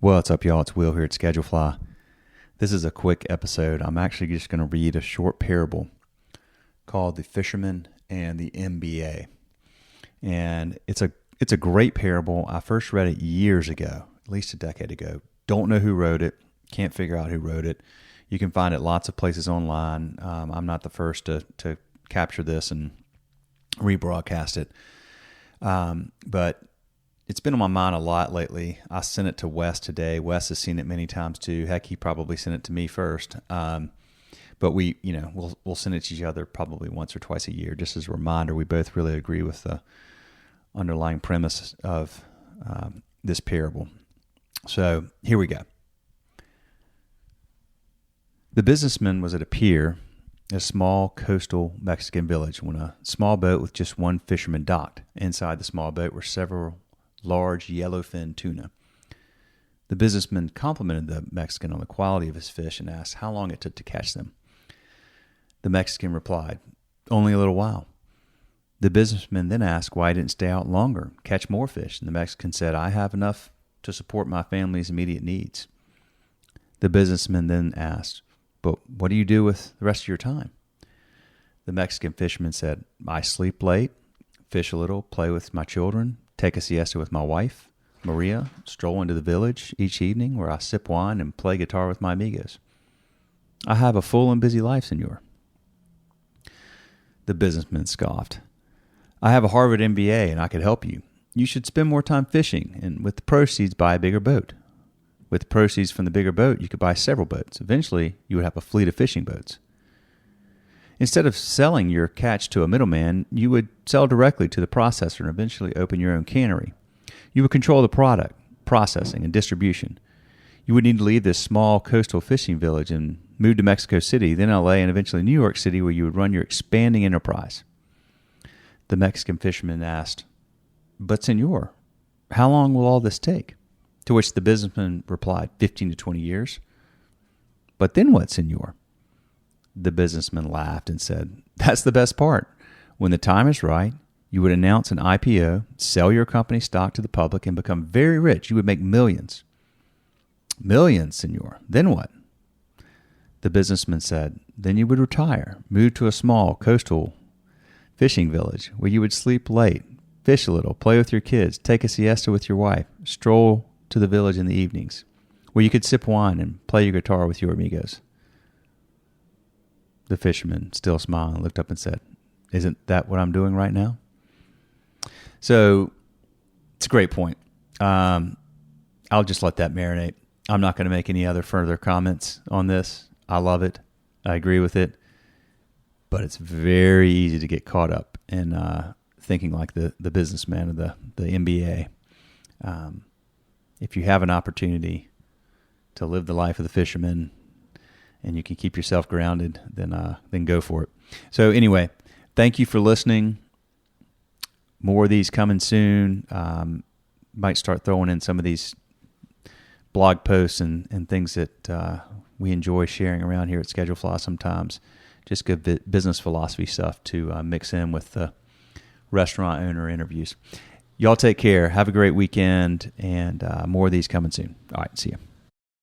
What's up, y'all? It's Will here at Schedulefly. This is a quick episode. I'm actually just going to read a short parable called The Fisherman and the MBA. And it's a great parable. I first read it years ago, at least a decade ago. Don't know who wrote it. Can't figure out who wrote it. You can find it lots of places online. I'm not the first to capture this and rebroadcast it. But it's been on my mind a lot lately. I sent it to Wes today. Wes has seen it many times too. Heck, he probably sent it to me first. But we'll send it to each other probably once or twice a year, just as a reminder. We both really agree with the underlying premise of this parable. So here we go. The businessman was at a pier in a small coastal Mexican village when a small boat with just one fisherman docked. Inside the small boat were several large yellowfin tuna. The businessman complimented the Mexican on the quality of his fish and asked how long it took to catch them. The Mexican replied, "Only a little while." The businessman then asked why he didn't stay out longer, catch more fish, and the Mexican said, "I have enough to support my family's immediate needs." The businessman then asked, "But what do you do with the rest of your time?" The Mexican fisherman said, "I sleep late, fish a little, play with my children, take a siesta with my wife, Maria, stroll into the village each evening where I sip wine and play guitar with my amigos. I have a full and busy life, senor." The businessman scoffed. "I have a Harvard MBA and I could help you. You should spend more time fishing and with the proceeds buy a bigger boat. With the proceeds from the bigger boat, you could buy several boats. Eventually, you would have a fleet of fishing boats. Instead of selling your catch to a middleman, you would sell directly to the processor and eventually open your own cannery. You would control the product, processing, and distribution. You would need to leave this small coastal fishing village and move to Mexico City, then LA, and eventually New York City, where you would run your expanding enterprise." The Mexican fisherman asked, "But senor, how long will all this take?" To which the businessman replied, 15 to 20 years. "But then what, senor?" The businessman laughed and said, "That's the best part. When the time is right, you would announce an IPO, sell your company stock to the public, and become very rich. You would make millions." "Millions, senor. Then what?" The businessman said, "Then you would retire, move to a small coastal fishing village where you would sleep late, fish a little, play with your kids, take a siesta with your wife, stroll to the village in the evenings, where you could sip wine and play your guitar with your amigos." The fisherman, still smiling, looked up and said, "Isn't that what I'm doing right now?" So it's a great point. I'll just let that marinate. I'm not going to make any other further comments on this. I love it. I agree with it. But it's very easy to get caught up in thinking like the businessman or the MBA. If you have an opportunity to live the life of the fisherman and you can keep yourself grounded, then go for it. So anyway, thank you for listening. More of these coming soon. Might start throwing in some of these blog posts and things that we enjoy sharing around here at Schedulefly sometimes. Just good business philosophy stuff to mix in with the restaurant owner interviews. Y'all take care. Have a great weekend, and more of these coming soon. All right, see you.